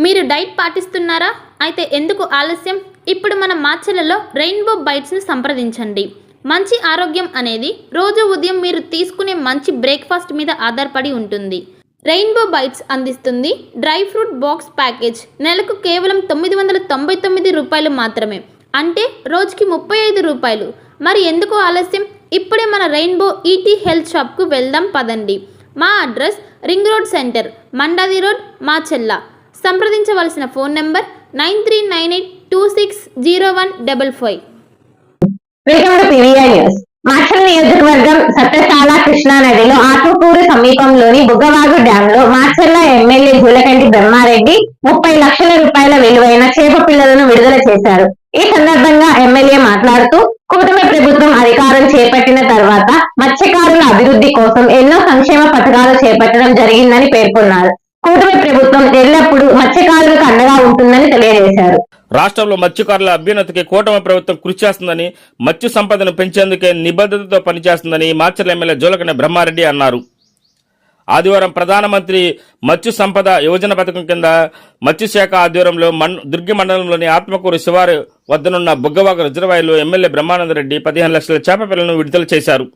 మీరు డైట్ పాటిస్తున్నారా? అయితే ఎందుకు ఆలస్యం? ఇప్పుడు మన మాచెలలో రెయిన్బో బైట్స్ని సంప్రదించండి. మంచి ఆరోగ్యం అనేది రోజు ఉదయం మీరు తీసుకునే మంచి బ్రేక్ఫాస్ట్ మీద ఆధారపడి ఉంటుంది. రెయిన్బో బైట్స్ అందిస్తుంది డ్రై ఫ్రూట్ బాక్స్ ప్యాకేజ్. నెలకు కేవలం 999 రూపాయలు మాత్రమే, అంటే రోజుకి 35 రూపాయలు. మరి ఎందుకు ఆలస్యం? ఇప్పుడే మన రెయిన్బో ఈటీ హెల్త్ షాప్కు వెళ్దాం పదండి. మా address ring road centre, Mandadi road, Macherla. సంప్రదించవలసిన ఫోన్ నెంబర్ 9398260155. మాచల్ నియోజకవర్గం సత్యశాల కృష్ణా నదిలో ఆత్మకూరు సమీపంలోని బుగ్గవాగు డ్యామ్ లో మాచర్ల ఎమ్మెల్యే జూలకంటి బ్రహ్మారెడ్డి 30 లక్షల రూపాయల విలువైన చేప పిల్లలను విడుదల చేశారు. ఈ సందర్భంగా ఎమ్మెల్యే మాట్లాడుతూ, కూటమి ప్రభుత్వం అధికారం చేపట్టిన తర్వాత మత్స్యకారుల అభివృద్ధి కోసం ఎన్నో సంక్షేమ పథకాలు చేపట్టడం జరిగిందని పేర్కొన్నారు. కూటమి ప్రభుత్వం ఎల్లప్పుడూ మత్స్యకారులకు అండగా ఉంటుందని తెలియజేశారు. రాష్ట్రంలో మత్స్యకారుల అభ్యున్నతికి కూటమి ప్రభుత్వం కృషి చేస్తుందని, మత్స్య సంపదను పెంచేందుకే నిబద్ధతతో పనిచేస్తుందని మాచర్ల ఎమ్మెల్యే జూలకంటి బ్రహ్మారెడ్డి అన్నారు. ఆదివారం ప్రధానమంత్రి మత్స్య సంపద యోజన పథకం కింద మత్స్యశాఖ ఆధ్వర్యంలో దుర్గి మండలంలోని ఆత్మకూరు శివారు వద్దనున్న బుగ్గవాగు రిజర్వాయర్లో ఎమ్మెల్యే బ్రహ్మానందరెడ్డి 15 లక్షల చేప పిల్లలను విడుదల చేశారు.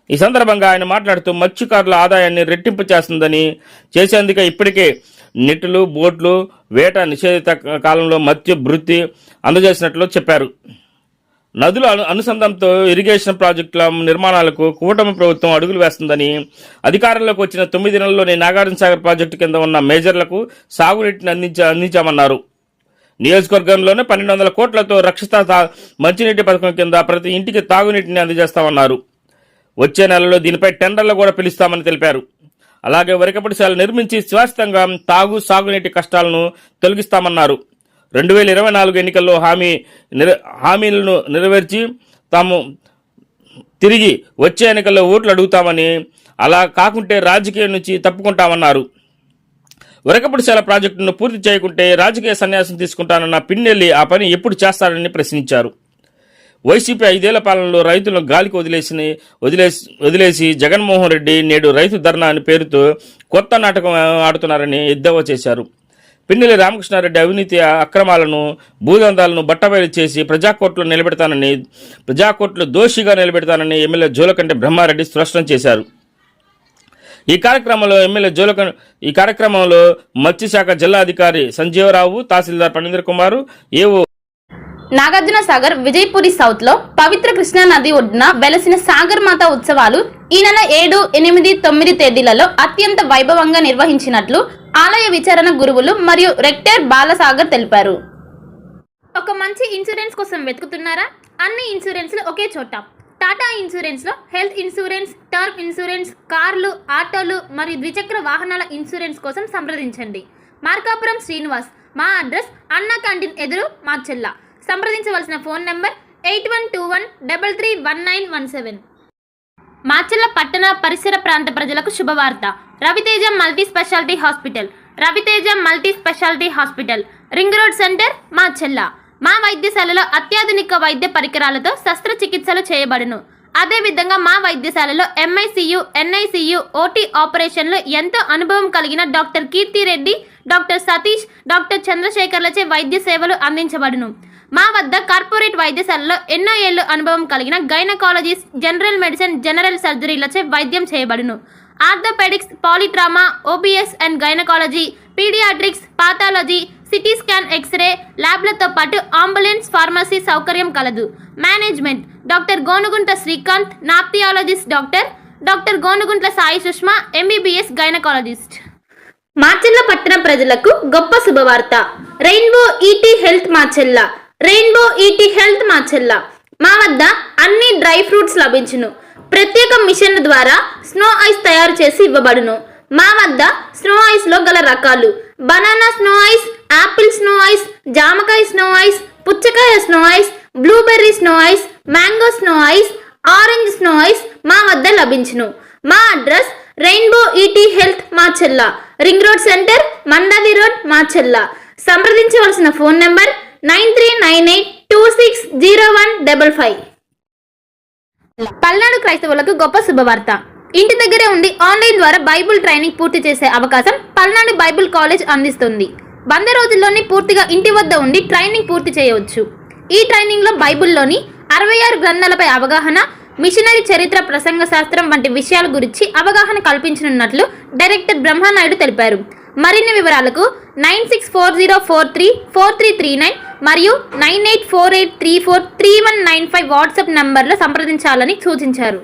ఈ సందర్భంగా ఆయన మాట్లాడుతూ, మత్స్యకారుల ఆదాయాన్ని రెట్టింపు చేసేందుకే ఇప్పటికే నెట్లు, బోట్లు, వేట నిషేధిత కాలంలో మత్స్య వృత్తి అందజేసినట్లు చెప్పారు. నదుల అనుసంధానంతో ఇరిగేషన్ ప్రాజెక్టుల నిర్మాణాలకు కూటమి ప్రభుత్వం అడుగులు వేస్తుందని, అధికారంలోకి వచ్చిన 9 నెలల్లోనే నాగార్జున సాగర్ ప్రాజెక్టు కింద ఉన్న మేజర్లకు సాగునీటిని అందించామన్నారు. నియోజకవర్గంలోనే 1200 కోట్లతో రక్షిత మంచినీటి పథకం కింద ప్రతి ఇంటికి తాగునీటిని అందజేస్తామన్నారు. వచ్చే నెలలో దీనిపై టెండర్లు కూడా పిలుస్తామని తెలిపారు. అలాగే వరికపటిశాల నిర్మించి శాశ్వతంగా సాగునీటి కష్టాలను తొలగిస్తామన్నారు. 2024 ఎన్నికల్లో హామీలను నెరవేర్చి తాము తిరిగి వచ్చే ఎన్నికల్లో ఓట్లు అడుగుతామని, అలా కాకుంటే రాజకీయం నుంచి తప్పుకుంటామన్నారు. వరికపటిశాల ప్రాజెక్టును పూర్తి చేయకుంటే రాజకీయ సన్యాసం తీసుకుంటానన్న పిన్నెల్లి ఆ పని ఎప్పుడు చేస్తారని ప్రశ్నించారు. వైసీపీ 5 ఏళ్ల పాలనలో రైతులను గాలికి వదిలేసి జగన్మోహన్ రెడ్డి నేడు రైతు ధర్నా అని పేరుతో కొత్త నాటకం ఆడుతున్నారని ఎద్దేవా చేశారు. పిన్నెల్లి రామకృష్ణారెడ్డి అవినీతి అక్రమాలను, భూదందాలను బట్టబయలు చేసి ప్రజాకోర్టులో దోషిగా నిలబెడతానని ఎమ్మెల్యే జూలకంటి బ్రహ్మారెడ్డి స్పష్టం చేశారు. ఈ కార్యక్రమంలో మత్స్యశాఖ జిల్లా అధికారి సంజీవరావు, తహసీల్దార్ ఫణీంద్ర కుమార్, ఏవో నాగార్జున సాగర్, విజయపురి సౌత్ లో పవిత్ర కృష్ణా నది ఒడ్డున వెలసిన సాగర్ మాత ఉత్సవాలు ఈ నెల 7, 8, 9 తేదీలలో అత్యంత వైభవంగా నిర్వహించినట్లు ఆలయ విచారణ గురువులు మరియు రెక్టర్ బాలసాగర్ తెలిపారు. ఒక మంచి ఇన్సూరెన్స్ కోసం వెతుకుతున్నారా? అన్ని ఇన్సూరెన్స్లు ఒకే చోట. టాటా ఇన్సూరెన్స్ లో హెల్త్ ఇన్సూరెన్స్, టర్మ్ ఇన్సూరెన్స్, కార్లు, ఆటోలు మరియు ద్విచక్ర వాహనాల ఇన్సూరెన్స్ కోసం సంప్రదించండి. మార్కాపురం శ్రీనివాస్. మా అడ్రస్ అన్నా క్యాంటీన్ ఎదురు, మాచెల్ల. సంప్రదించవలసిన ఫోన్ నెంబర్ 8121331917. మాచెల్ల పట్టణ పరిసర ప్రాంత ప్రజలకు శుభవార్త. Raviteja multi speciality hospital, ring road centre, Macherla. మా వైద్యశాలలో అత్యాధునిక వైద్య పరికరాలతో శస్త్రచికిత్సలు చేయబడును. అదేవిధంగా మా వైద్యశాలలో MICU, NICU, OT ఆపరేషన్లు ఎంతో అనుభవం కలిగిన doctor Keerthi Reddy, doctor Satish, doctor చంద్రశేఖర్లచే వైద్య సేవలు అందించబడును. మా వద్ద కార్పొరేట్ వైద్యశాలలో ఎన్నో ఏళ్లు అనుభవం కలిగిన గైనకాలజిస్ట్, జనరల్ మెడిసిన్, జనరల్ సర్జరీలచే వైద్యం చేయబడును. Orthopaedics, polytrauma, OBS and gynaecology, paediatrics, pathology, CT scan, X-ray ల్యాబ్లతో పాటు అంబులెన్స్, ఫార్మసీ సౌకర్యం కలదు. మేనేజ్మెంట్ డాక్టర్ గోనుగుంట శ్రీకాంత్, నాప్థియాలజిస్ట్ doctor Gonuguntla Sai Sushma, MBBS gynaecologist. Macherla పట్టణ ప్రజలకు గొప్ప శుభవార్త. Rainbow ET health Macherla. మా వద్ద అన్ని డ్రై ఫ్రూట్స్ లభించును. ప్రత్యేక మిషన్ ద్వారా స్నో ఐస్ తయారు చేసి ఇవ్వబడును. మా వద్ద స్నో ఐస్ లో గల రకాలు: banana snow ice, apple snow ice, జామకాయ స్నో ఐస్, పుచ్చకాయ snow ice, blueberry snow ice, mango snow ice, orange snow ice మా వద్ద లభించును. మా address rainbow ET health, Macherla, ring road centre, Mandadi road, Macherla. సంప్రదించవలసిన ఫోన్ నెంబర్ 9398260155. పల్నాడు క్రైస్తవులకు గొప్ప శుభవార్త. ఇంటి దగ్గరే ఉండి ఆన్లైన్ ద్వారా బైబిల్ ట్రైనింగ్ పూర్తి చేసే అవకాశం పల్నాడు బైబిల్ కాలేజ్ అందిస్తుంది. 100 రోజుల్లోనే పూర్తిగా ఇంటి వద్ద ఉండి ట్రైనింగ్ పూర్తి చేయవచ్చు. ఈ ట్రైనింగ్లో బైబిల్లోని 66 గ్రంథాలపై అవగాహన, మిషనరీ చరిత్ర, ప్రసంగ శాస్త్రం వంటి విషయాల గురించి అవగాహన కల్పించనున్నట్లు డైరెక్టర్ బ్రహ్మానాయుడు తెలిపారు. మరిన్ని వివరాలకు 9640434339 మరియు 9848343195 వాట్సాప్ నంబర్లో సంప్రదించాలని సూచించారు.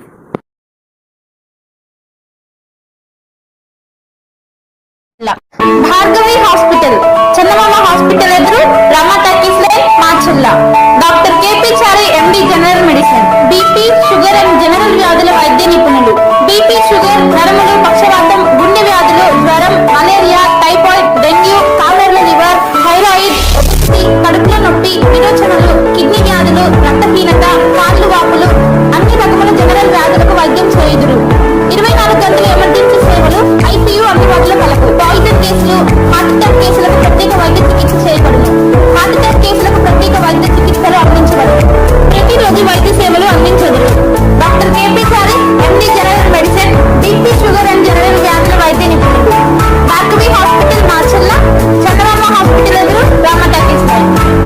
భార్గవి హాస్పిటల్, చందమామ హాస్పిటల్ ఎదురు, Rama talkies line, Macherla. Doctor KP Chari, MD, general medicine, BP, sugar and general వ్యాధుల వైద్య నిపుణులు. బీపీ, షుగర్, నరములు, పక్షవాతం, గుండె వ్యాధులు, జ్వరం,